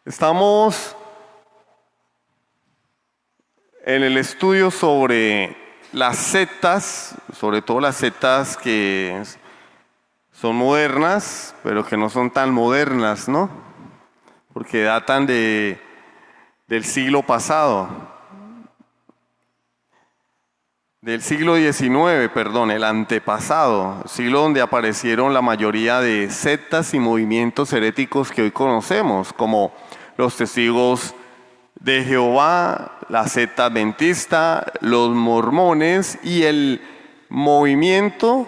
Estamos en el estudio sobre las sectas, sobre todo las sectas que son modernas, pero que no son tan modernas, ¿no? Porque datan del siglo pasado, del siglo XIX, perdón, el antepasado, siglo donde aparecieron la mayoría de sectas y movimientos heréticos que hoy conocemos, como los testigos de Jehová, la secta adventista, los mormones y el movimiento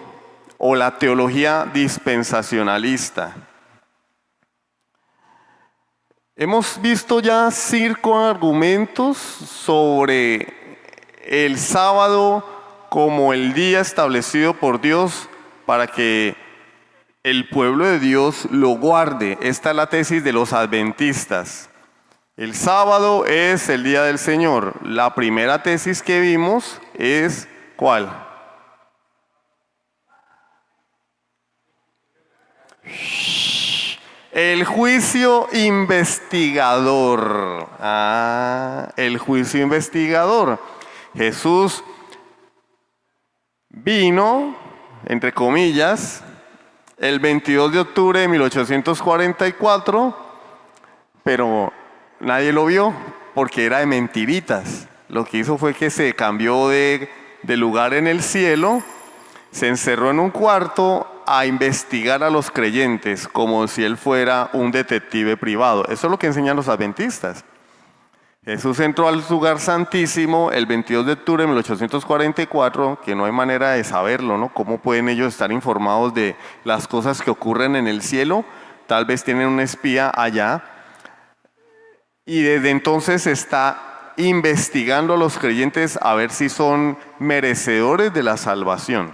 o la teología dispensacionalista. Hemos visto ya 5 argumentos sobre el sábado como el día establecido por Dios para que el pueblo de Dios lo guarde. Esta es la tesis de los adventistas. El sábado es el día del Señor. La primera tesis que vimos es ¿cuál? El juicio investigador. El juicio investigador. Jesús vino, entre comillas, el 22 de octubre de 1844, pero nadie lo vio porque era de mentiritas. Lo que hizo fue que se cambió de lugar en el cielo, se encerró en un cuarto a investigar a los creyentes como si él fuera un detective privado. Eso es lo que enseñan los adventistas. Jesús entró al lugar santísimo el 22 de octubre de 1844, que no hay manera de saberlo, ¿no? ¿Cómo pueden ellos estar informados de las cosas que ocurren en el cielo? Tal vez tienen un espía allá. Y desde entonces está investigando a los creyentes a ver si son merecedores de la salvación.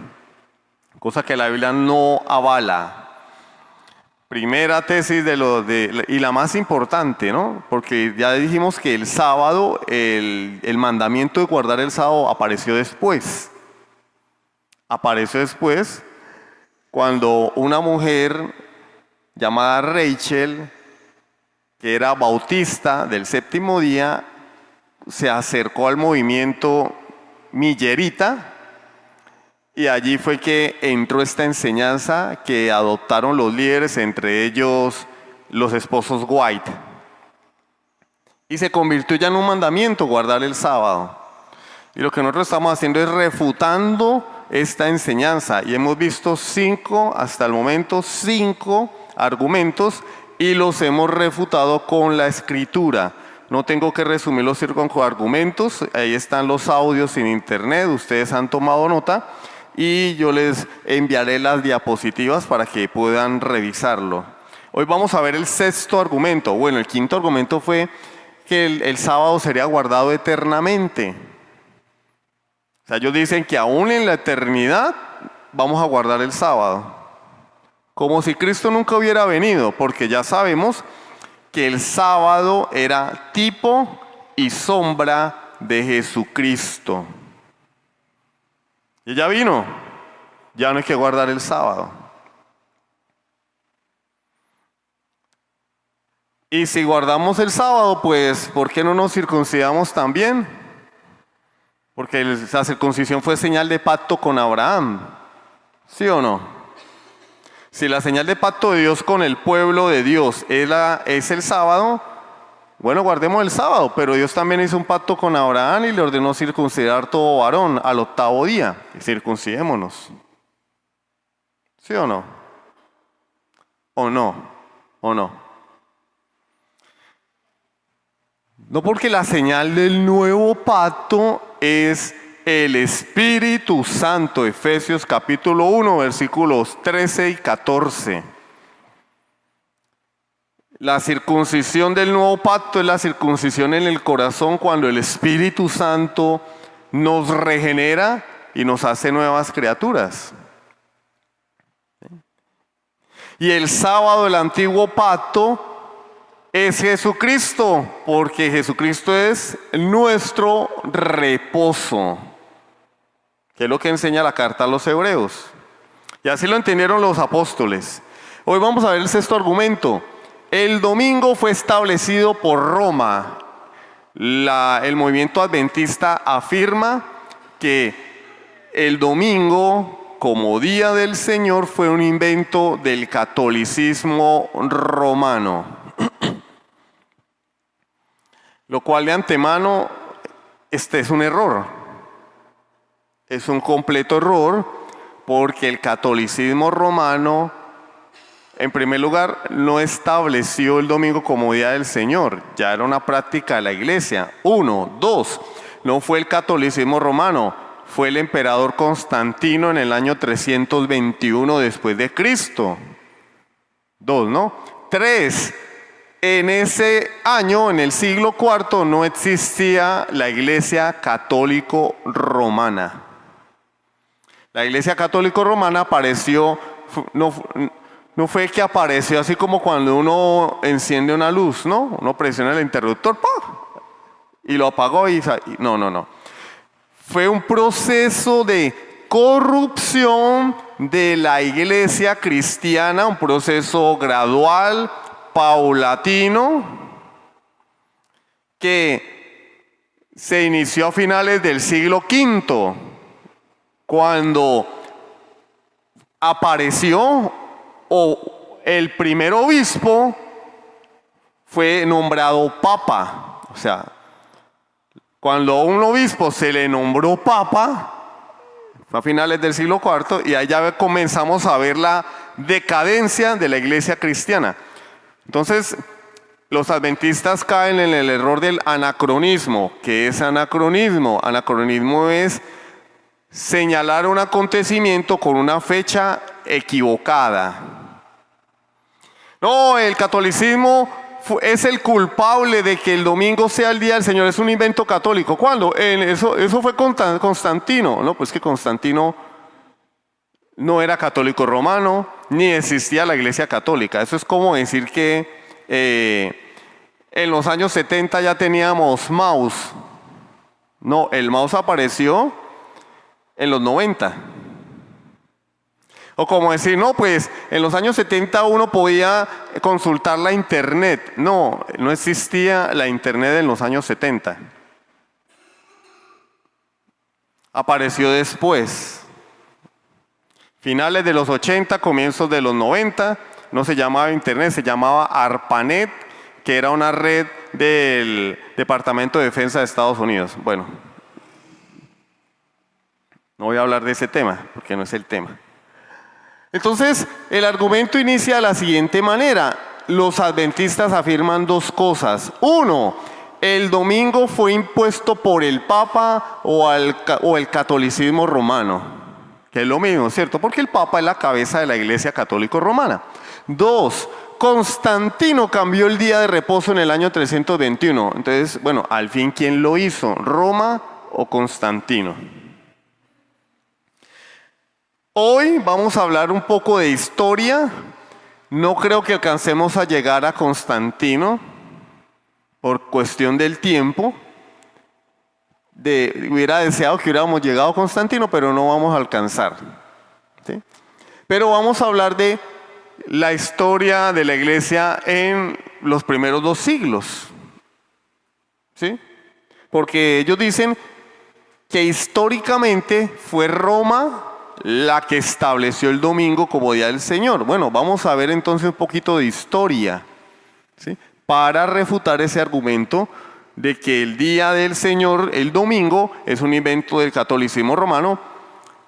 Cosa que la Biblia no avala. Primera tesis y la más importante, ¿no? Porque ya dijimos que el sábado, el mandamiento de guardar el sábado apareció después. Apareció después cuando una mujer llamada Rachel, que era bautista del séptimo día, se acercó al movimiento millerita. Y allí fue que entró esta enseñanza que adoptaron los líderes, entre ellos los esposos White. Y se convirtió ya en un mandamiento guardar el sábado. Y lo que nosotros estamos haciendo es refutando esta enseñanza. Y hemos visto hasta el momento 5 argumentos y los hemos refutado con la escritura. No tengo que resumir los 5 argumentos. Ahí están los audios en internet. Ustedes han tomado nota. Y yo les enviaré las diapositivas para que puedan revisarlo. Hoy vamos a ver el 6.º argumento. Bueno, el 5.º argumento fue que el sábado sería guardado eternamente. O sea, ellos dicen que aún en la eternidad vamos a guardar el sábado. Como si Cristo nunca hubiera venido, porque ya sabemos que el sábado era tipo y sombra de Jesucristo. Y ya vino, ya no hay que guardar el sábado. Y si guardamos el sábado, pues, ¿por qué no nos circuncidamos también? Porque la circuncisión fue señal de pacto con Abraham, ¿sí o no? Si la señal de pacto de Dios con el pueblo de Dios es el sábado, bueno, guardemos el sábado, pero Dios también hizo un pacto con Abraham y le ordenó circuncidar todo varón al 8.º día. Y circuncidémonos. ¿Sí o no? ¿O no? ¿O no? No, porque la señal del nuevo pacto es el Espíritu Santo. Efesios capítulo 1, versículos 13 y 14. La circuncisión del nuevo pacto es la circuncisión en el corazón cuando el Espíritu Santo nos regenera y nos hace nuevas criaturas. Y el sábado del antiguo pacto es Jesucristo, porque Jesucristo es nuestro reposo, que es lo que enseña la carta a los hebreos. Y así lo entendieron los apóstoles. Hoy vamos a ver el 6.º argumento. el domingo fue establecido por Roma. El movimiento adventista afirma que el domingo como día del Señor fue un invento del catolicismo romano. Lo cual de antemano, este es un error. Es un completo error porque el catolicismo romano, en primer lugar, no estableció el domingo como día del Señor. Ya era una práctica de la iglesia. 1. 2. No fue el catolicismo romano, fue el emperador Constantino en el año 321 después de Cristo. 2, ¿no? 3. En ese año, en el siglo IV, no existía la iglesia católico romana. La iglesia católico romana apareció, no fue que apareció así como cuando uno enciende una luz, ¿no? Uno presiona el interruptor, ¡pum!, y lo apagó y no. Fue un proceso de corrupción de la iglesia cristiana, un proceso gradual, paulatino, que se inició a finales del siglo V, cuando apareció el primer obispo fue nombrado papa. O sea, cuando a un obispo se le nombró papa, fue a finales del siglo IV, y allá comenzamos a ver la decadencia de la iglesia cristiana. Entonces, los adventistas caen en el error del anacronismo. ¿Qué es anacronismo? Anacronismo es señalar un acontecimiento con una fecha equivocada. No, el catolicismo es el culpable de que el domingo sea el día del Señor, es un invento católico. ¿Cuándo? Eso fue Constantino. No, pues que Constantino no era católico romano, ni existía la iglesia católica. Eso es como decir que en los años 70 ya teníamos mouse. No, el mouse apareció en los 90. O como decir, no, pues en los años 70 uno podía consultar la internet. No, no existía la internet en los años 70. Apareció después. Finales de los 80, comienzos de los 90, no se llamaba internet, se llamaba ARPANET, que era una red del Departamento de Defensa de Estados Unidos. Bueno, no voy a hablar de ese tema, porque no es el tema. Entonces, el argumento inicia de la siguiente manera. Los adventistas afirman dos cosas. 1, el domingo fue impuesto por el Papa o el catolicismo romano, que es lo mismo, ¿cierto? Porque el Papa es la cabeza de la Iglesia Católica Romana. 2, Constantino cambió el día de reposo en el año 321. Entonces, bueno, al fin, ¿quién lo hizo? ¿Roma o Constantino? Hoy vamos a hablar un poco de historia. No creo que alcancemos a llegar a Constantino por cuestión del tiempo. Hubiera deseado que hubiéramos llegado a Constantino, pero no vamos a alcanzar, ¿sí? Pero vamos a hablar de la historia de la iglesia en los primeros 2 siglos, ¿sí? Porque ellos dicen que históricamente fue Roma la que estableció el domingo como día del Señor. Bueno, vamos a ver entonces un poquito de historia, ¿sí?, para refutar ese argumento de que el día del Señor, el domingo, es un invento del catolicismo romano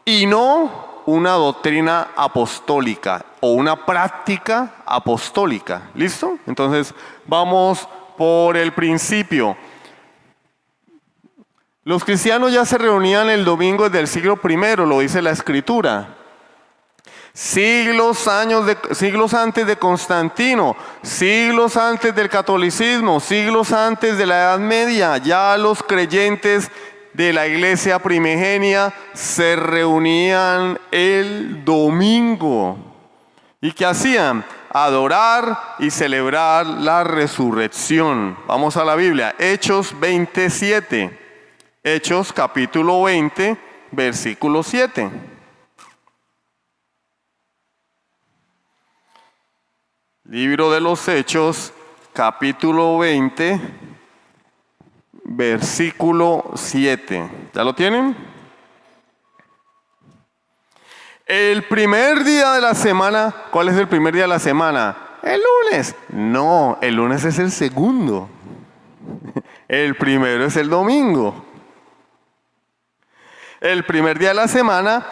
y no una doctrina apostólica o una práctica apostólica. ¿Listo? Entonces, vamos por el principio. Los cristianos ya se reunían el domingo desde el siglo I, lo dice la Escritura. Siglos antes de Constantino, siglos antes del catolicismo, siglos antes de la Edad Media, ya los creyentes de la iglesia primigenia se reunían el domingo. ¿Y qué hacían? Adorar y celebrar la resurrección. Vamos a la Biblia, Hechos 27. Hechos capítulo 20, versículo 7. Libro de los Hechos, capítulo 20, versículo 7. ¿Ya lo tienen? El primer día de la semana, ¿cuál es el primer día de la semana? El lunes. No, el lunes es el segundo. El primero es el domingo. El primer día de la semana,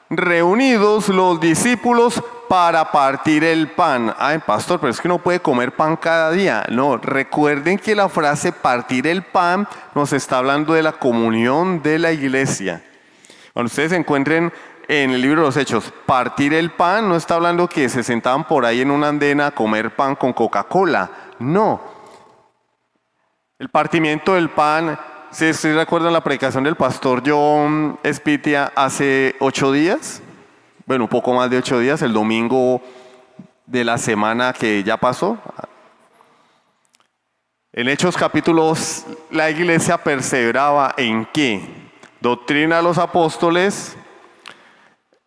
reunidos los discípulos para partir el pan. Ay, pastor, pero es que no puede comer pan cada día. No, recuerden que la frase partir el pan nos está hablando de la comunión de la iglesia. Cuando ustedes se encuentren en el libro de los Hechos, partir el pan no está hablando que se sentaban por ahí en una andena a comer pan con Coca-Cola. No. El partimiento del pan, si ustedes recuerdan la predicación del pastor John Espitia hace 8 días, bueno, un poco más de 8 días, el domingo de la semana que ya pasó. En Hechos capítulos, la iglesia perseveraba en ¿qué? Doctrina de los apóstoles,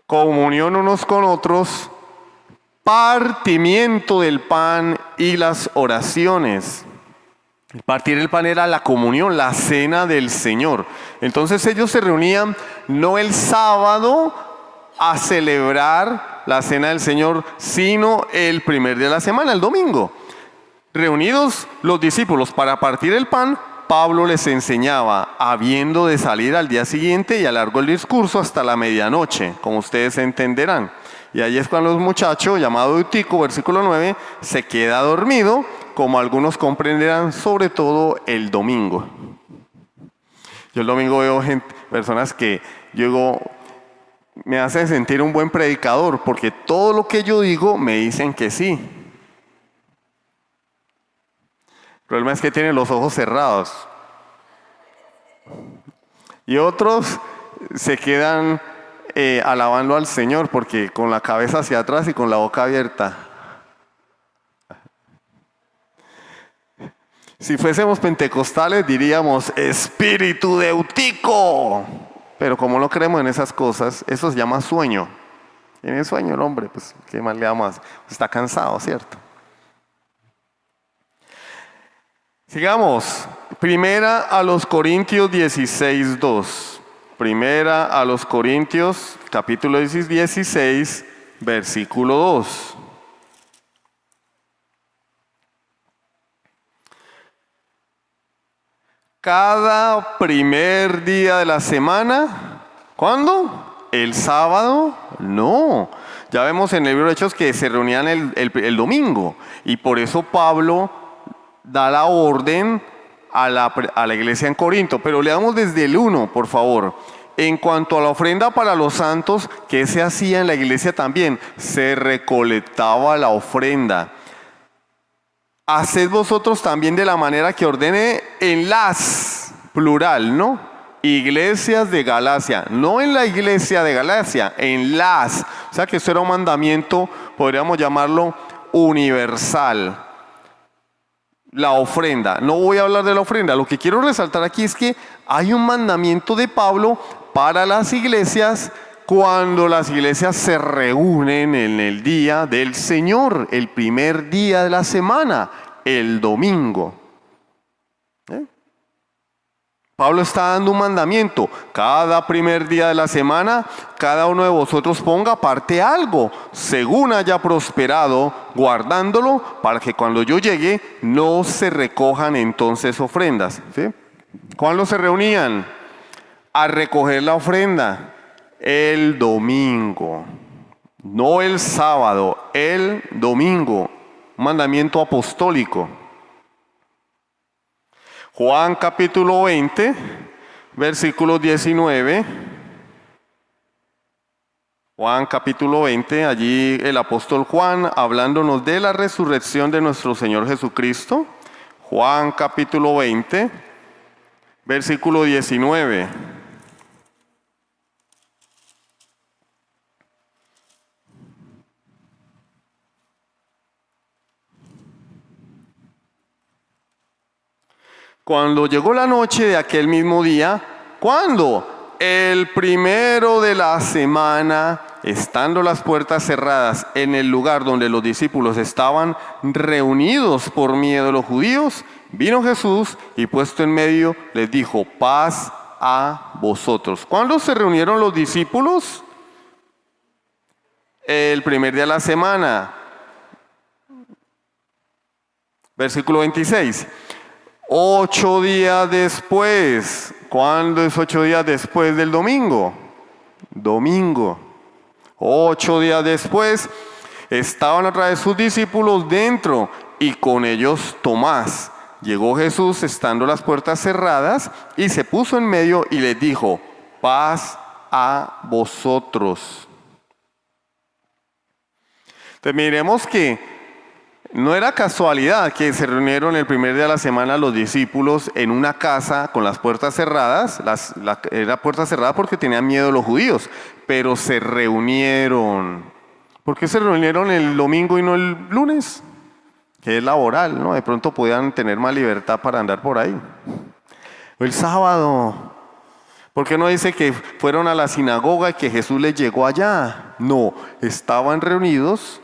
comunión unos con otros, partimiento del pan y las oraciones. Partir el pan era la comunión, la cena del Señor. Entonces ellos se reunían no el sábado a celebrar la cena del Señor, sino el primer día de la semana, el domingo. Reunidos los discípulos para partir el pan, Pablo les enseñaba, habiendo de salir al día siguiente, y alargó el discurso hasta la medianoche, como ustedes entenderán. Y ahí es cuando el muchacho, llamado Eutico, versículo 9, se queda dormido, como algunos comprenderán, sobre todo el domingo. Yo el domingo veo personas que yo digo, me hacen sentir un buen predicador, porque todo lo que yo digo me dicen que sí. El problema es que tienen los ojos cerrados. Y otros se quedan alabando al Señor porque con la cabeza hacia atrás y con la boca abierta. Si fuésemos pentecostales diríamos espíritu de Eutico. Pero como no creemos en esas cosas, eso se llama sueño. Tiene sueño el hombre, pues ¿qué más le damos? Está cansado, ¿cierto? Sigamos, Primera a los Corintios 16:2. Primera a los Corintios, capítulo 16, versículo 2. Cada primer día de la semana, ¿cuándo? ¿El sábado? No. Ya vemos en el libro de Hechos que se reunían el domingo. Y por eso Pablo da la orden a la iglesia en Corinto, pero leamos desde el 1, por favor. En cuanto a la ofrenda para los santos, ¿qué se hacía en la iglesia también? Se recolectaba la ofrenda. Haced vosotros también de la manera que ordene en las, plural, ¿no? Iglesias de Galacia, no en la iglesia de Galacia, en las. O sea que esto era un mandamiento, podríamos llamarlo universal. La ofrenda, no voy a hablar de la ofrenda, lo que quiero resaltar aquí es que hay un mandamiento de Pablo para las iglesias cuando las iglesias se reúnen en el día del Señor, el primer día de la semana, el domingo. Pablo está dando un mandamiento, cada primer día de la semana, cada uno de vosotros ponga aparte algo, según haya prosperado, guardándolo, para que cuando yo llegue no se recojan entonces ofrendas. ¿Sí? ¿Cuándo se reunían? A recoger la ofrenda, el domingo, no el sábado, el domingo, un mandamiento apostólico. Juan capítulo 20, versículo 19. Juan capítulo 20, allí el apóstol Juan hablándonos de la resurrección de nuestro Señor Jesucristo. Juan capítulo 20, versículo 19. Cuando llegó la noche de aquel mismo día, ¿cuándo? El primero de la semana, estando las puertas cerradas en el lugar donde los discípulos estaban reunidos por miedo de los judíos, vino Jesús y puesto en medio les dijo: paz a vosotros. ¿Cuándo se reunieron los discípulos? El primer día de la semana. Versículo 26. 8 días después. ¿Cuándo es 8 días después del domingo? Domingo. 8 días después estaban otra vez sus discípulos dentro y con ellos Tomás. Llegó Jesús estando las puertas cerradas y se puso en medio y les dijo: paz a vosotros. Entonces miremos que no era casualidad que se reunieron el primer día de la semana los discípulos en una casa con las puertas cerradas. Era puerta cerrada porque tenían miedo los judíos, pero se reunieron. ¿Por qué se reunieron el domingo y no el lunes? Que es laboral, ¿no? De pronto podían tener más libertad para andar por ahí. O el sábado. ¿Por qué no dice que fueron a la sinagoga y que Jesús les llegó allá? No, estaban reunidos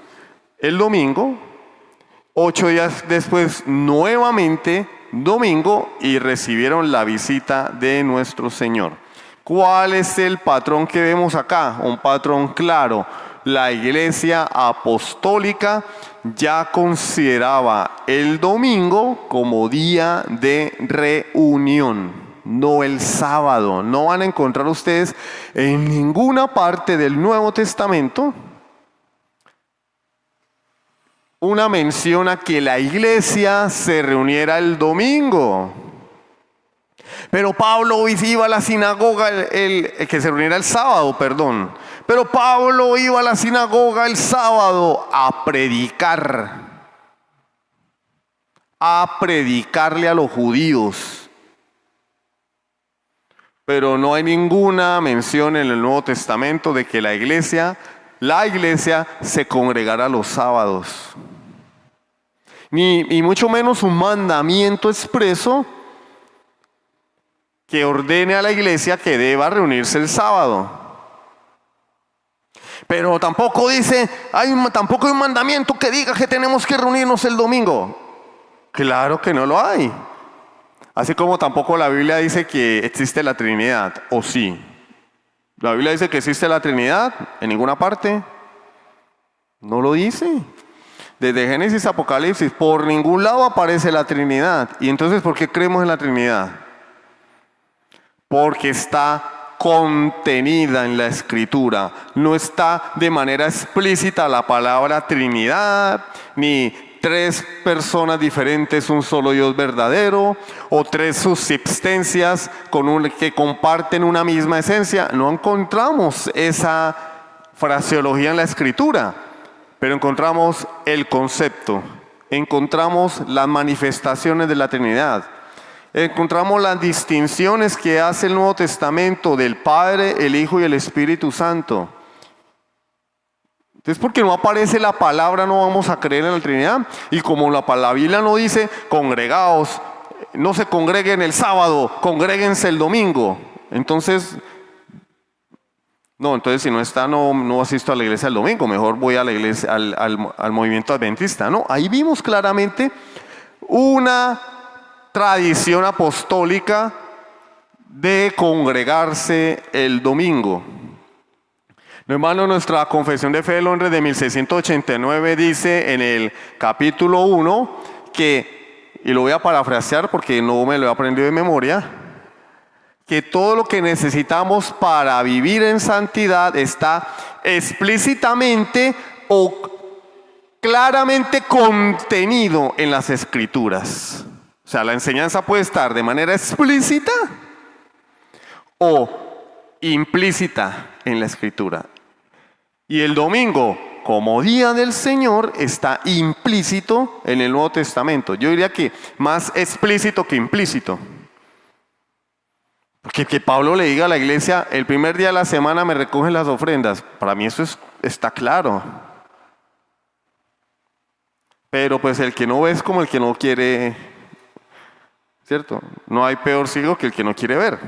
el domingo. 8 días después, nuevamente, domingo, y recibieron la visita de nuestro Señor. ¿Cuál es el patrón que vemos acá? Un patrón claro. La Iglesia Apostólica ya consideraba el domingo como día de reunión, no el sábado. No van a encontrar ustedes en ninguna parte del Nuevo Testamento una mención a que la iglesia se reuniera el domingo. Pero Pablo iba a la sinagoga, que se reuniera el sábado, perdón. Pero Pablo iba a la sinagoga el sábado a predicarle a los judíos. Pero no hay ninguna mención en el Nuevo Testamento de que la iglesia se congregara los sábados. Ni mucho menos un mandamiento expreso que ordene a la iglesia que deba reunirse el sábado. Pero tampoco dice, tampoco hay un mandamiento que diga que tenemos que reunirnos el domingo. Claro que no lo hay. Así como tampoco la Biblia dice que existe la Trinidad, ¿o sí? ¿La Biblia dice que existe la Trinidad en ninguna parte? No lo dice. Desde Génesis a Apocalipsis, por ningún lado aparece la Trinidad. ¿Y entonces por qué creemos en la Trinidad? Porque está contenida en la Escritura. No está de manera explícita la palabra Trinidad, ni 3 personas diferentes, un solo Dios verdadero, o 3 subsistencias que comparten una misma esencia. No encontramos esa fraseología en la Escritura. Pero encontramos el concepto, encontramos las manifestaciones de la Trinidad, encontramos las distinciones que hace el Nuevo Testamento del Padre, el Hijo y el Espíritu Santo. Entonces, porque no aparece la palabra, no vamos a creer en la Trinidad. Y como la Biblia no dice congregaos, no se congreguen el sábado, congréguense el domingo. Entonces si no está, no asisto a la iglesia el domingo, mejor voy a la iglesia, al movimiento adventista. No, ahí vimos claramente una tradición apostólica de congregarse el domingo. Hermano, nuestra Confesión de Fe de Londres de 1689 dice en el capítulo 1 que, y lo voy a parafrasear porque no me lo he aprendido de memoria, que todo lo que necesitamos para vivir en santidad está explícitamente o claramente contenido en las Escrituras. O sea, la enseñanza puede estar de manera explícita o implícita en la Escritura. Y el domingo, como día del Señor, está implícito en el Nuevo Testamento. Yo diría que más explícito que implícito. Porque que Pablo le diga a la iglesia, el primer día de la semana me recogen las ofrendas. Para mí eso está claro. Pero pues el que no ve es como el que no quiere, ¿cierto? No hay peor ciego que el que no quiere ver.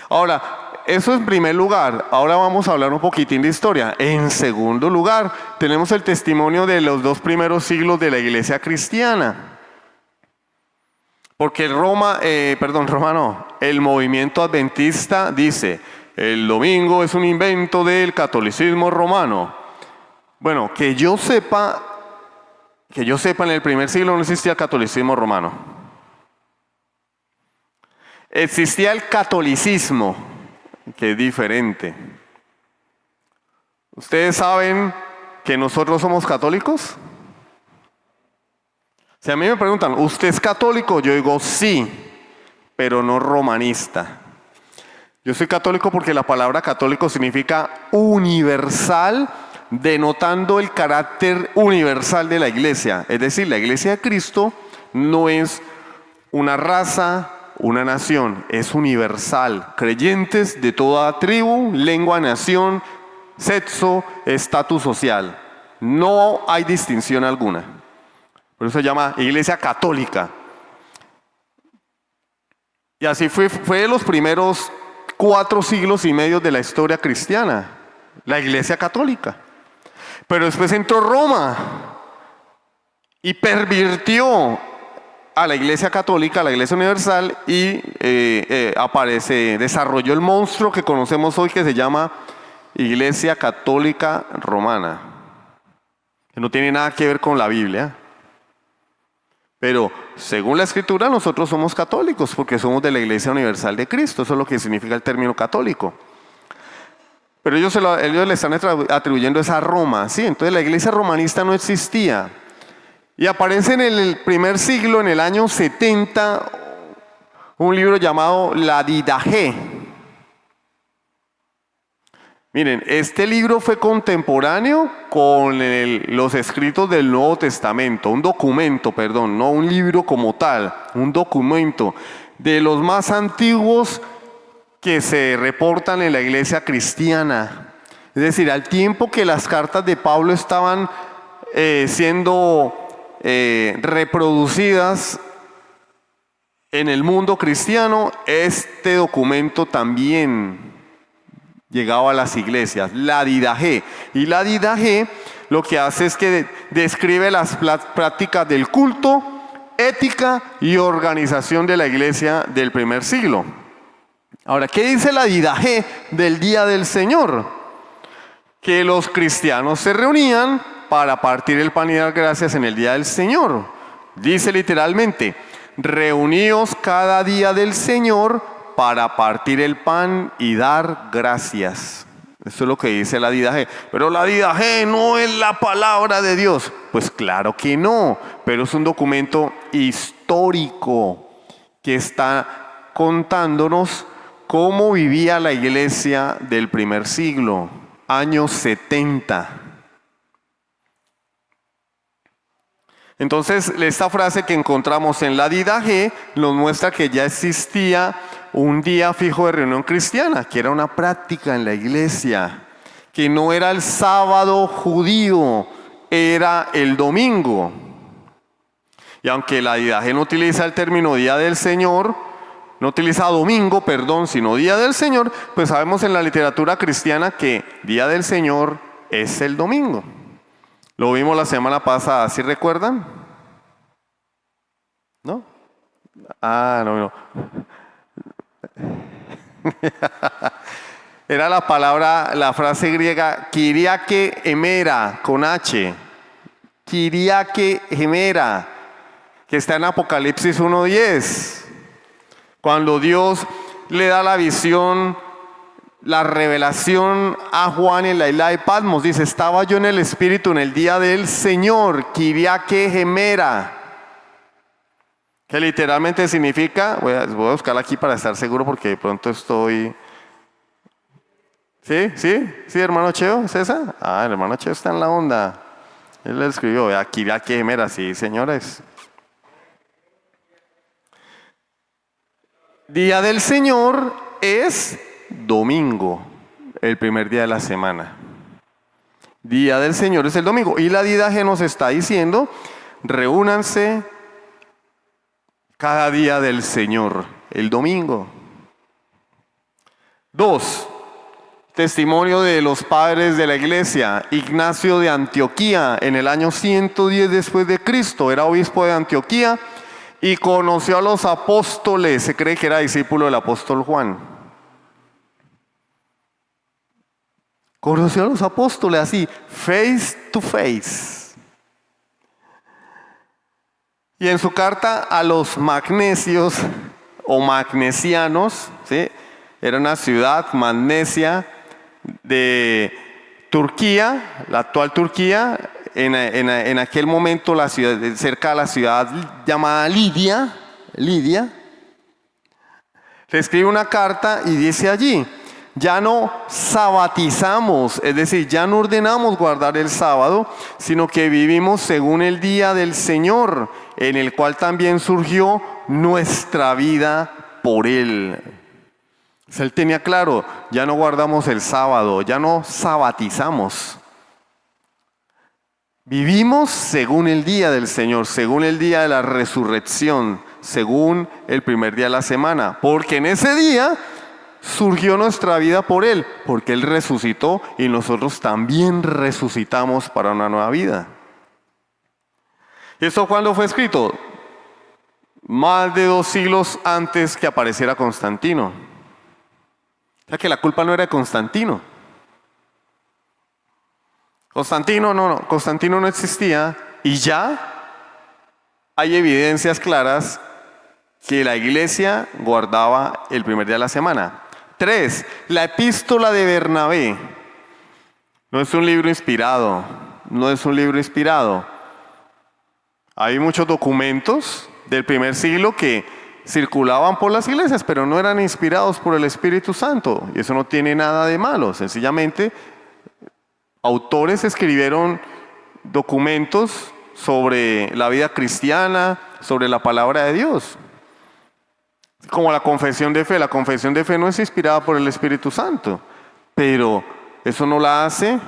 Ahora, eso en primer lugar. Ahora vamos a hablar un poquitín de historia. En segundo lugar, tenemos el testimonio de los 2 primeros siglos de la iglesia cristiana. Porque el movimiento adventista dice, el domingo es un invento del catolicismo romano. Bueno, que yo sepa, en el primer siglo no existía el catolicismo romano. Existía el catolicismo, que es diferente. ¿Ustedes saben que nosotros somos católicos? Si a mí me preguntan, ¿usted es católico? Yo digo sí, pero no romanista. Yo soy católico porque la palabra católico significa universal, denotando el carácter universal de la iglesia. Es decir, la iglesia de Cristo no es una raza, una nación, es universal. Creyentes de toda tribu, lengua, nación, sexo, estatus social. No hay distinción alguna. Por eso se llama iglesia católica. Y así fue de los primeros 4 siglos y medio de la historia cristiana, la iglesia católica. Pero después entró Roma y pervirtió a la iglesia católica, a la iglesia universal, y desarrolló el monstruo que conocemos hoy, que se llama Iglesia Católica Romana, que no tiene nada que ver con la Biblia. Pero según la Escritura nosotros somos católicos porque somos de la Iglesia Universal de Cristo. Eso es lo que significa el término católico. Pero ellos le están atribuyendo eso a Roma, ¿sí? Entonces la iglesia romanista no existía. Y aparece en el primer siglo, en el año 70, un libro llamado La Didache. Miren, este libro fue contemporáneo con los escritos del Nuevo Testamento, un documento, perdón, no un libro como tal, un documento de los más antiguos que se reportan en la iglesia cristiana. Es decir, al tiempo que las cartas de Pablo estaban siendo reproducidas en el mundo cristiano, este documento también llegaba a las iglesias, la Didache. Y la Didache lo que hace es que describe las prácticas del culto, ética y organización de la iglesia del primer siglo. Ahora, ¿qué dice la Didache del Día del Señor? Que los cristianos se reunían para partir el pan y dar gracias en el Día del Señor. Dice literalmente, reuníos cada día del Señor para partir el pan y dar gracias. Eso es lo que dice la Didache. Pero la Didache no es la palabra de Dios. Pues claro que no, pero es un documento histórico que está contándonos cómo vivía la iglesia del primer siglo, años 70. Entonces, esta frase que encontramos en la Didache nos muestra que ya existía un día fijo de reunión cristiana, que era una práctica en la iglesia, que no era el sábado judío, era el domingo. Y aunque la Didache no utiliza el término Día del Señor, no utiliza domingo, sino Día del Señor, pues sabemos en la literatura cristiana que Día del Señor es el domingo. Lo vimos la semana pasada, ¿sí recuerdan? ¿No? No. Era la frase griega Kyriake Hemera, con H. Kyriake Hemera, que está en Apocalipsis 1:10. Cuando Dios le da la visión, la revelación a Juan en la isla de Patmos, dice, estaba yo en el Espíritu en el día del Señor, Kyriake Hemera, que literalmente significa, voy a buscarla aquí para estar seguro porque de pronto estoy... ¿Sí, hermano Cheo? ¿Es esa? El hermano Cheo está en la onda. Él le escribió, Kyriake Hemera, sí, señores. Día del Señor es domingo, el primer día de la semana. Día del Señor es el domingo. Y la Didache nos está diciendo, reúnanse cada día del Señor, el domingo. 2. Testimonio de los padres de la iglesia. Ignacio de Antioquía, en el año 110 después de Cristo, era obispo de Antioquía y conoció a los apóstoles. Se cree que era discípulo del apóstol Juan. Conoció a los apóstoles así, face to face. Y en su carta a los magnesios o magnesianos, ¿sí? Era una ciudad, Magnesia, de Turquía, la actual Turquía, en aquel momento la ciudad, cerca de la ciudad llamada Lidia, le escribe una carta y dice allí: ya no sabatizamos, es decir, ya no ordenamos guardar el sábado, sino que vivimos según el día del Señor, en el cual también surgió nuestra vida por Él. Él tenía claro, ya no guardamos el sábado, ya no sabatizamos. Vivimos según el día del Señor, según el día de la resurrección, según el primer día de la semana, porque en ese día surgió nuestra vida por Él, porque Él resucitó y nosotros también resucitamos para una nueva vida. ¿Y esto cuándo fue escrito? Más de 2 siglos antes que apareciera Constantino. O sea que la culpa no era de Constantino. Constantino no existía y ya hay evidencias claras que la iglesia guardaba el primer día de la semana. 3. La epístola de Bernabé. No es un libro inspirado, Hay muchos documentos del primer siglo que circulaban por las iglesias, pero no eran inspirados por el Espíritu Santo. Y eso no tiene nada de malo. Sencillamente, autores escribieron documentos sobre la vida cristiana, sobre la palabra de Dios. Como la confesión de fe. La confesión de fe no es inspirada por el Espíritu Santo, pero eso no la hace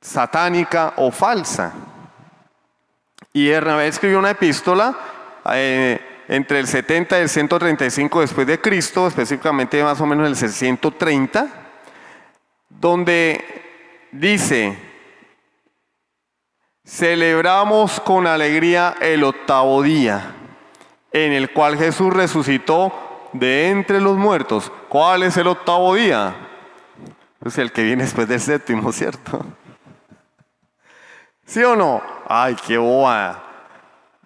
satánica o falsa. Y Bernabé escribió una epístola entre el 70 y el 135 después de Cristo, específicamente más o menos el 130, donde dice: celebramos con alegría el 8º día, en el cual Jesús resucitó de entre los muertos. ¿Cuál es el 8º día? Es el que viene después del 7º, ¿cierto? ¿Sí o no? Ay, qué boba.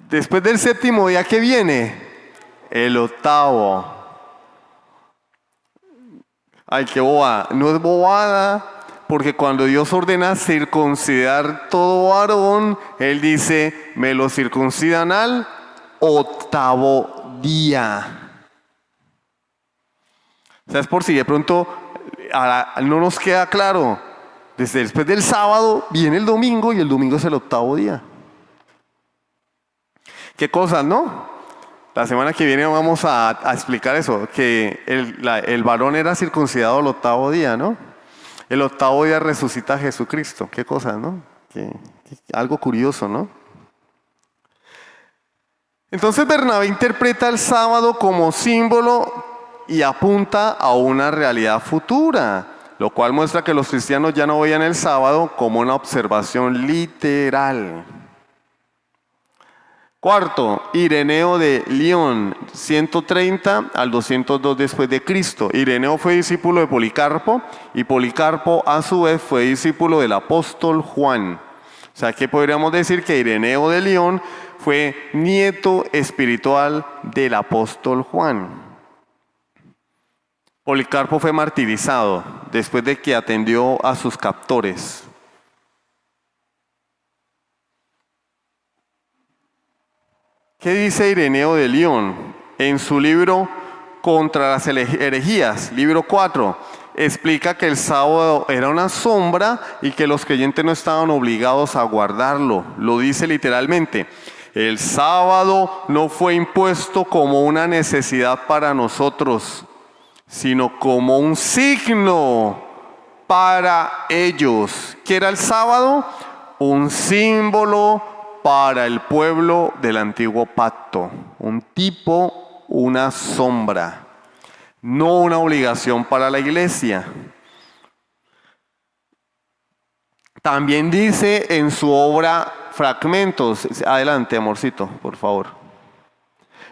Después del 7º día, ¿qué viene? El 8º. Ay, qué boba. No es bobada, porque cuando Dios ordena circuncidar todo varón, Él dice: me lo circuncidan al 8º día. O sea, es por si de pronto no nos queda claro. Después del sábado viene el domingo y el domingo es el 8º día. ¿Qué cosas, no? La semana que viene vamos a explicar eso, que el varón era circuncidado el 8º día, ¿no? El 8º día resucita Jesucristo. Qué cosas, ¿no? Algo curioso, ¿no? Entonces Bernabé interpreta el sábado como símbolo y apunta a una realidad futura, lo cual muestra que los cristianos ya no veían el sábado como una observación literal. 4. Ireneo de Lyon, 130 al 202 después de Cristo. Ireneo fue discípulo de Policarpo y Policarpo a su vez fue discípulo del apóstol Juan. O sea que podríamos decir que Ireneo de Lyon fue nieto espiritual del apóstol Juan. Policarpo fue martirizado después de que atendió a sus captores. ¿Qué dice Ireneo de Lyon? En su libro Contra las herejías, libro 4, explica que el sábado era una sombra y que los creyentes no estaban obligados a guardarlo. Lo dice literalmente: el sábado no fue impuesto como una necesidad para nosotros, sino como un signo para ellos. ¿Qué era el sábado? Un símbolo para el pueblo del antiguo pacto. Un tipo, una sombra. no una obligación para la iglesia. También dice en su obra Fragmentos, adelante amorcito, por favor.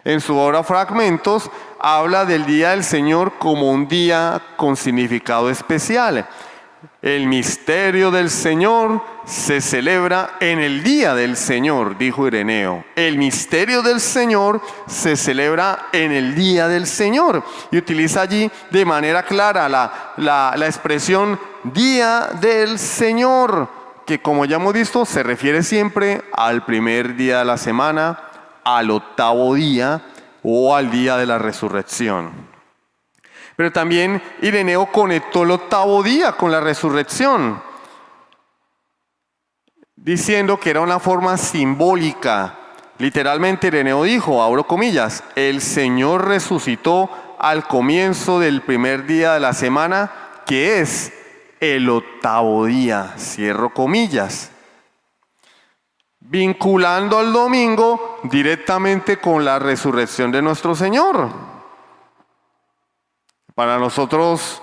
En su obra Fragmentos habla del Día del Señor como un día con significado especial. El misterio del Señor se celebra en el Día del Señor, dijo Ireneo. El misterio del Señor se celebra en el Día del Señor. Y utiliza allí de manera clara la expresión Día del Señor, que como ya hemos visto se refiere siempre al primer día de la semana, al octavo día o al día de la resurrección. Pero también Ireneo conectó el octavo día con la resurrección, diciendo que era una forma simbólica. Literalmente Ireneo dijo, abro comillas, el Señor resucitó al comienzo del primer día de la semana, que es el octavo día, cierro comillas, vinculando al domingo directamente con la resurrección de nuestro Señor. Para nosotros,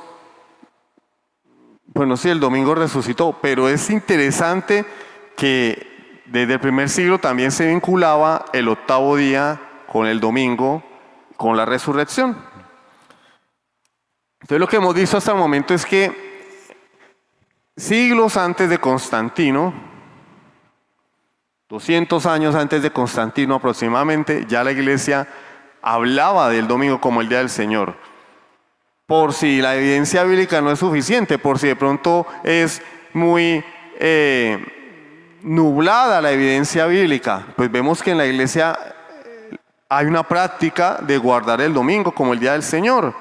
bueno, sí, el domingo resucitó, pero es interesante que desde el primer siglo también se vinculaba el octavo día con el domingo, con la resurrección. Entonces lo que hemos visto hasta el momento es que siglos antes de Constantino, 200 años antes de Constantino aproximadamente, ya la iglesia hablaba del domingo como el día del Señor. Por si la evidencia bíblica no es suficiente, por si de pronto es muy nublada la evidencia bíblica, pues vemos que en la iglesia hay una práctica de guardar el domingo como el día del Señor.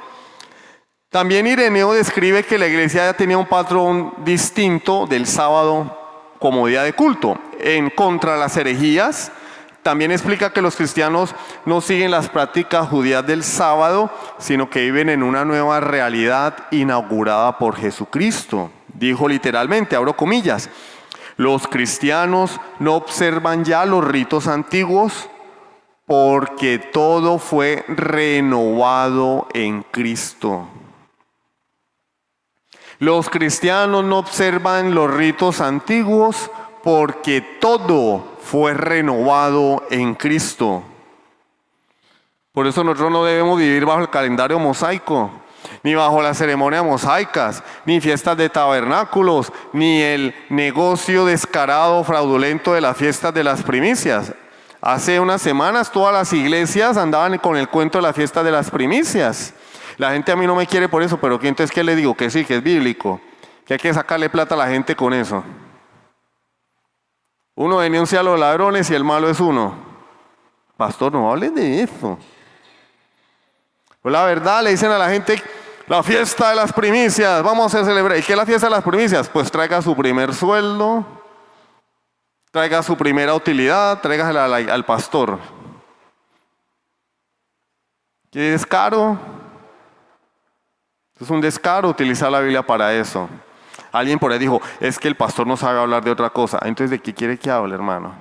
También Ireneo describe que la iglesia ya tenía un patrón distinto del sábado como día de culto. En contra de las herejías, también explica que los cristianos no siguen las prácticas judías del sábado, sino que viven en una nueva realidad inaugurada por Jesucristo. Dijo literalmente, abro comillas, los cristianos no observan ya los ritos antiguos porque todo fue renovado en Cristo. Los cristianos no observan los ritos antiguos porque todo fue renovado en Cristo. Por eso nosotros no debemos vivir bajo el calendario mosaico, ni bajo las ceremonias mosaicas, ni fiestas de tabernáculos, ni el negocio descarado, fraudulento de las fiestas de las primicias. Hace unas semanas todas las iglesias andaban con el cuento de la fiesta de las primicias. La gente a mí no me quiere por eso, pero entonces ¿qué le digo? Que sí, que es bíblico, que hay que sacarle plata a la gente con eso. Uno denuncia a los ladrones y el malo es uno. Pastor, no hables de eso. Pues la verdad, le dicen a la gente, la fiesta de las primicias, vamos a celebrar. ¿Y qué es la fiesta de las primicias? Pues traiga su primer sueldo, traiga su primera utilidad, tráigasela al pastor. ¿Qué descaro? Es un descaro utilizar la Biblia para eso. Alguien por ahí dijo, es que el pastor no sabe hablar de otra cosa. Entonces, ¿de qué quiere que hable, hermano?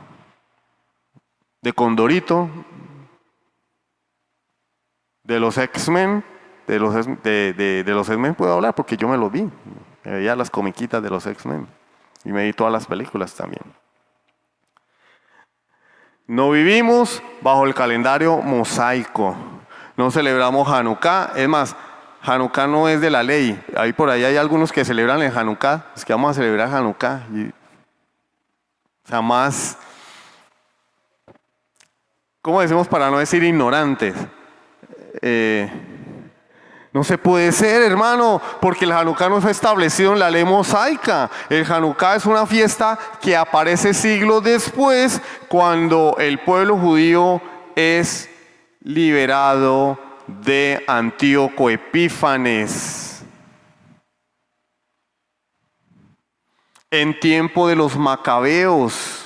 ¿De Condorito? ¿De los X-Men? De los X-Men puedo hablar porque yo me lo vi. Me veía las comiquitas de los X-Men. Y me vi todas las películas también. No vivimos bajo el calendario mosaico. No celebramos Hanukkah. Es más, Hanukkah no es de la ley. Ahí por ahí hay algunos que celebran el Hanukkah. Es que vamos a celebrar Hanukkah. O sea, más, ¿cómo decimos para no decir ignorantes? No se puede ser, hermano, porque el Hanukkah no fue establecido en la ley mosaica. El Hanukkah es una fiesta que aparece siglos después, cuando el pueblo judío es liberado de Antíoco Epífanes. En tiempo de los macabeos,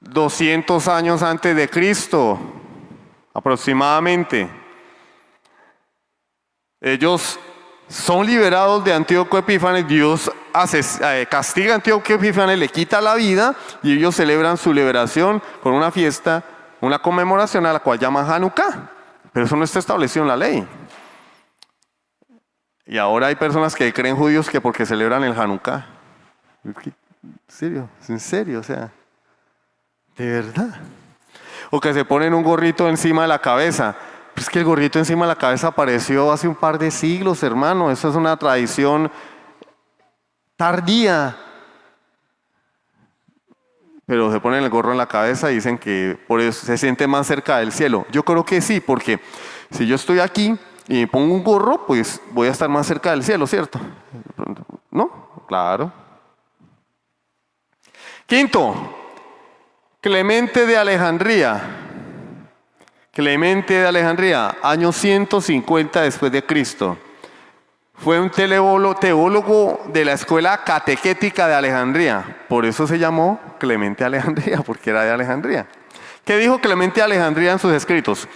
200 años antes de Cristo, aproximadamente. Ellos son liberados de Antíoco Epífanes. Dios castiga a Antíoco Epífanes, le quita la vida y ellos celebran su liberación con una fiesta, una conmemoración a la cual llaman Hanukkah. Pero eso no está establecido en la ley. Y ahora hay personas que creen judíos que porque celebran el Hanukkah. ¿En serio? ¿En serio? O sea, ¿de verdad? O que se ponen un gorrito encima de la cabeza. Es que el gorrito encima de la cabeza apareció hace un par de siglos, hermano. Eso es una tradición tardía. Pero se ponen el gorro en la cabeza y dicen que por eso se siente más cerca del cielo. Yo creo que sí, porque si yo estoy aquí y me pongo un gorro, pues voy a estar más cerca del cielo, ¿cierto? ¿No? Claro. Quinto, Clemente de Alejandría. Clemente de Alejandría, año 150 después de Cristo. Fue un teólogo de la escuela catequética de Alejandría. Por eso se llamó Clemente de Alejandría, porque era de Alejandría. ¿Qué dijo Clemente de Alejandría en sus escritos?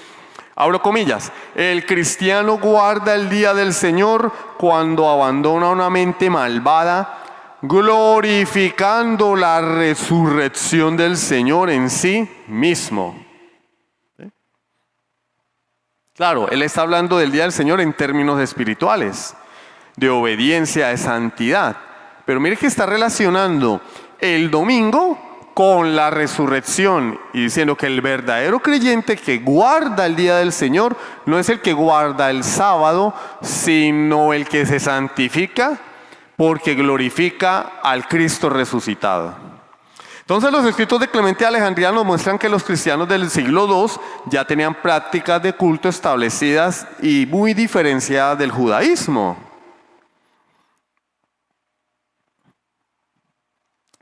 Abro comillas. El cristiano guarda el día del Señor cuando abandona una mente malvada, glorificando la resurrección del Señor en sí mismo. ¿Sí? Claro, él está hablando del día del Señor en términos espirituales, de obediencia, de santidad. Pero mire que está relacionando el domingo con la resurrección y diciendo que el verdadero creyente que guarda el día del Señor no es el que guarda el sábado, sino el que se santifica porque glorifica al Cristo resucitado. Entonces los escritos de Clemente de Alejandría nos muestran que los cristianos del siglo II ya tenían prácticas de culto establecidas y muy diferenciadas del judaísmo.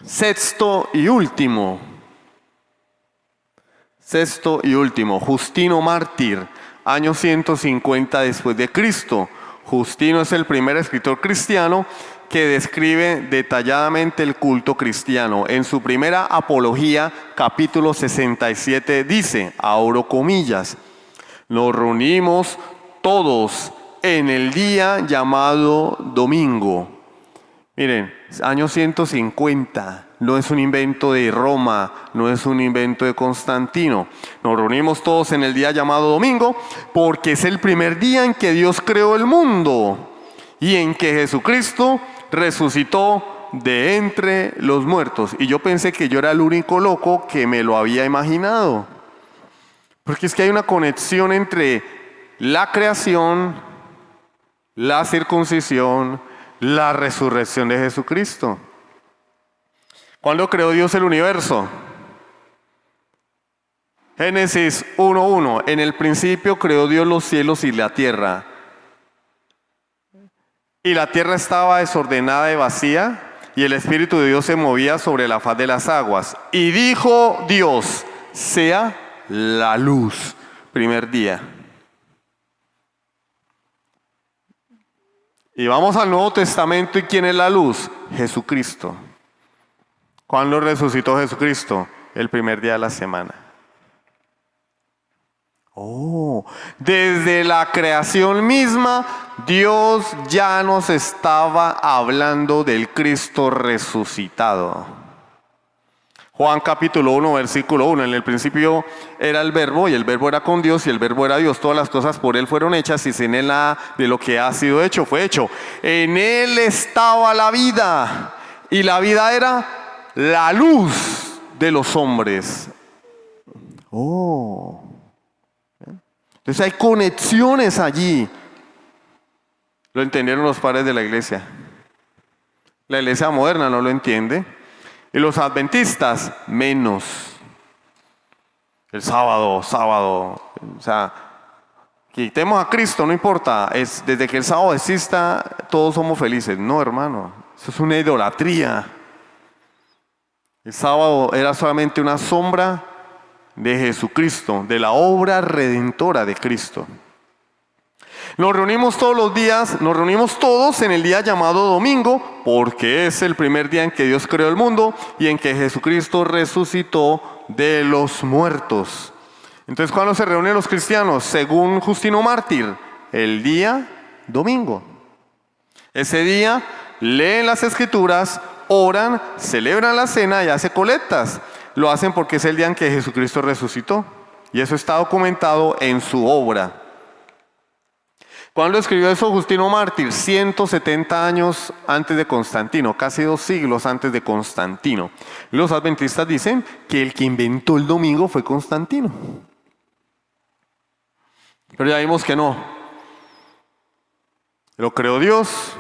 Sexto y último, Justino mártir, año 150 después de Cristo. Justino es el primer escritor cristiano que describe detalladamente el culto cristiano. En su primera apología, capítulo 67, dice, abro comillas, nos reunimos todos en el día llamado domingo. Miren, año 150, no es un invento de Roma, no es un invento de Constantino. Nos reunimos todos en el día llamado domingo porque es el primer día en que Dios creó el mundo y en que Jesucristo resucitó de entre los muertos. Y yo pensé que yo era el único loco que me lo había imaginado. Porque es que hay una conexión entre la creación, la circuncisión, la resurrección de Jesucristo. ¿Cuándo creó Dios el universo? Génesis 1:1. En el principio creó Dios los cielos y la tierra. Y la tierra estaba desordenada y vacía, y el Espíritu de Dios se movía sobre la faz de las aguas. Y dijo Dios, sea la luz. Primer día. Y vamos al Nuevo Testamento, ¿y quién es la luz? Jesucristo. ¿Cuándo resucitó Jesucristo? El primer día de la semana. Desde la creación misma, Dios ya nos estaba hablando del Cristo resucitado. Juan capítulo 1, versículo 1. En el principio era el verbo, y el verbo era con Dios, y el verbo era Dios. Todas las cosas por Él fueron hechas, y sin Él nada de lo que ha sido hecho fue hecho. En Él estaba la vida, y la vida era la luz de los hombres. Entonces hay conexiones allí. Lo entendieron los padres de la iglesia. La iglesia moderna no lo entiende. Y los adventistas, menos. El sábado. O sea, quitemos a Cristo, no importa. Desde que el sábado exista, todos somos felices. No, hermano. Eso es una idolatría. El sábado era solamente una sombra de Jesucristo, de la obra redentora de Cristo. Nos reunimos todos los días, nos reunimos todos en el día llamado domingo, porque es el primer día en que Dios creó el mundo y en que Jesucristo resucitó de los muertos. Entonces, ¿cuándo se reúnen los cristianos? Según Justino mártir, el día domingo. Ese día leen las escrituras, oran, celebran la cena y hacen colectas. Lo hacen porque es el día en que Jesucristo resucitó. Y eso está documentado en su obra. ¿Cuándo escribió eso Justino Mártir? 170 años antes de Constantino, casi 2 siglos antes de Constantino. Los adventistas dicen que el que inventó el domingo fue Constantino. Pero ya vimos que no. Lo creó Dios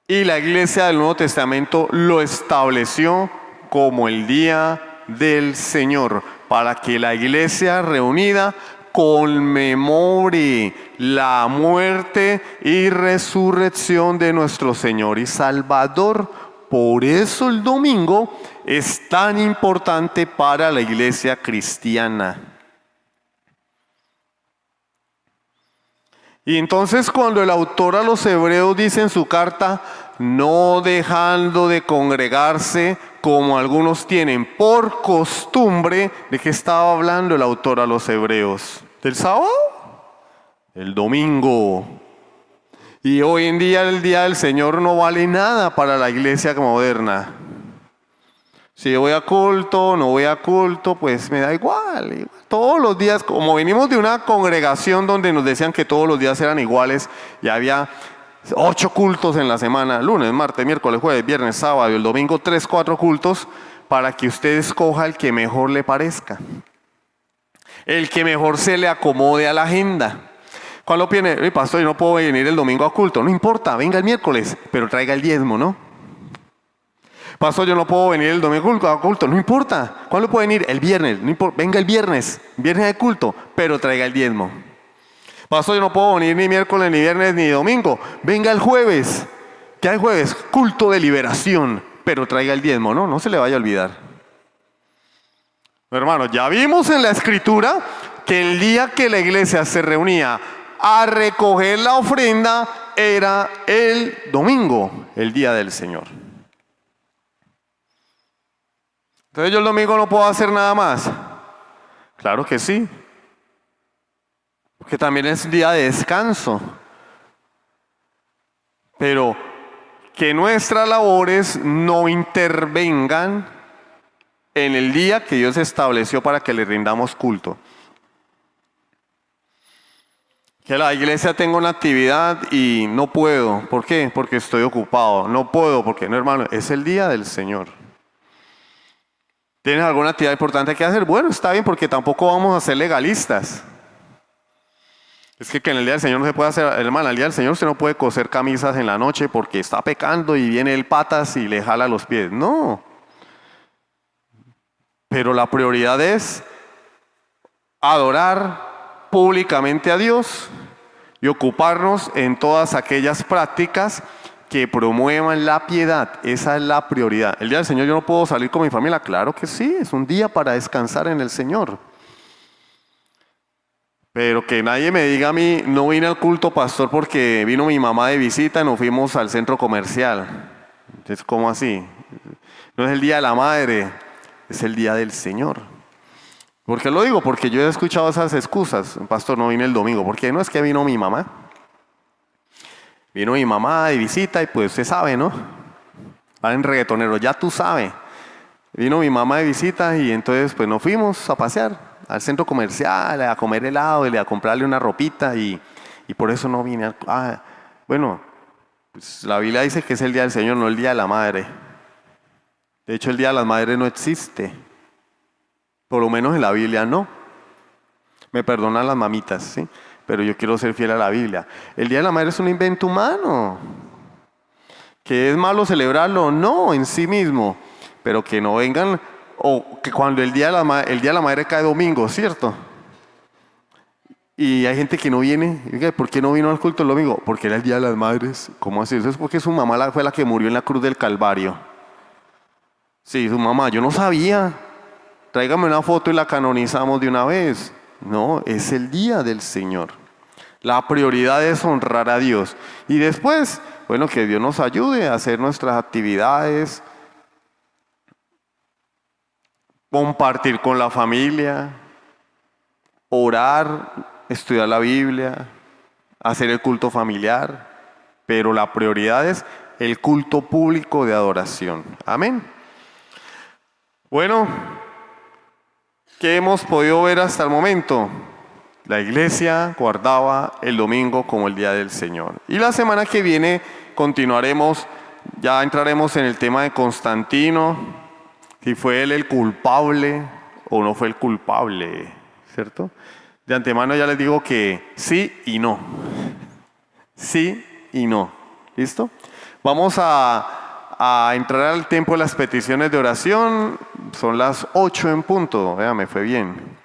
y la iglesia del Nuevo Testamento lo estableció como el día del Señor, para que la iglesia reunida conmemore la muerte y resurrección de nuestro Señor y Salvador. Por eso el domingo es tan importante para la iglesia cristiana. Y entonces cuando el autor a los hebreos dice en su carta, no dejando de congregarse como algunos tienen por costumbre, ¿de qué estaba hablando el autor a los hebreos? ¿Del sábado? El domingo. Y hoy en día el día del Señor no vale nada para la iglesia moderna. Si yo voy a culto, no voy a culto, pues me da igual. Todos los días, como venimos de una congregación donde nos decían que todos los días eran iguales y había 8 cultos en la semana, lunes, martes, miércoles, jueves, viernes, sábado y el domingo 3, 4 cultos, para que usted escoja el que mejor le parezca, el que mejor se le acomode a la agenda. Cuando viene, pastor, yo no puedo venir el domingo a culto, no importa, venga el miércoles, pero traiga el diezmo, ¿no? Pastor, yo no puedo venir el domingo a culto, no importa. ¿Cuándo puede venir? El viernes, no importa, venga el viernes de culto, pero traiga el diezmo. Pastor, yo no puedo venir ni miércoles, ni viernes, ni domingo. Venga el jueves. ¿Qué hay jueves? Culto de liberación, pero traiga el diezmo, ¿no? No se le vaya a olvidar. Hermanos, ya vimos en la escritura que el día que la iglesia se reunía a recoger la ofrenda era el domingo, el día del Señor. Entonces yo el domingo no puedo hacer nada más. Claro que sí. Porque también es un día de descanso. Pero que nuestras labores no intervengan en el día que Dios estableció para que le rindamos culto. Que la iglesia tenga una actividad y no puedo. ¿Por qué? Porque estoy ocupado. No puedo porque, no, hermano, es el día del Señor. ¿Tienes alguna actividad importante que hacer? Bueno, está bien, porque tampoco vamos a ser legalistas. Es que en el día del Señor no se puede hacer, hermano, el día del Señor usted no puede coser camisas en la noche porque está pecando y viene el patas y le jala los pies. No. Pero la prioridad es adorar públicamente a Dios y ocuparnos en todas aquellas prácticas que promuevan la piedad. Esa es la prioridad. El día del Señor yo no puedo salir con mi familia. Claro que sí, es un día para descansar en el Señor. Pero que nadie me diga a mí, no vine al culto, pastor, porque vino mi mamá de visita y nos fuimos al centro comercial. Entonces, ¿cómo así? No es el día de la madre, es el día del Señor. ¿Por qué lo digo? Porque yo he escuchado esas excusas. Pastor, no vine el domingo. ¿Por qué? No es que vino mi mamá. Vino mi mamá de visita y pues usted sabe, ¿no? Van en reggaetonero, ya tú sabes. Vino mi mamá de visita y entonces pues nos fuimos a pasear al centro comercial, a comer helado y a comprarle una ropita y por eso no vine. Bueno, pues la Biblia dice que es el día del Señor, no el día de la madre. De hecho, el día de las madres no existe. Por lo menos en la Biblia no. Me perdonan las mamitas, ¿sí? Pero yo quiero ser fiel a la Biblia. El Día de la Madre es un invento humano. ¿Que es malo celebrarlo? No, en sí mismo. Pero que no vengan, o que cuando el Día de la Madre cae domingo, ¿cierto? Y hay gente que no viene. ¿Por qué no vino al culto el domingo? Porque era el Día de las Madres. ¿Cómo así? Eso es porque su mamá fue la que murió en la cruz del Calvario. Sí, su mamá, yo no sabía. Tráigame una foto y la canonizamos de una vez. No, es el día del Señor. La prioridad es honrar a Dios. Y después, bueno, que Dios nos ayude a hacer nuestras actividades, compartir con la familia, orar, estudiar la Biblia, hacer el culto familiar. Pero la prioridad es el culto público de adoración. Amén. Bueno, ¿qué hemos podido ver hasta el momento? La iglesia guardaba el domingo como el día del Señor. Y la semana que viene continuaremos, ya entraremos en el tema de Constantino, si fue él el culpable o no fue el culpable, ¿cierto? De antemano ya les digo que sí y no. Sí y no. ¿Listo? Vamos a entrar al tiempo de las peticiones de oración. Son las 8 en punto. Vea, me fue bien.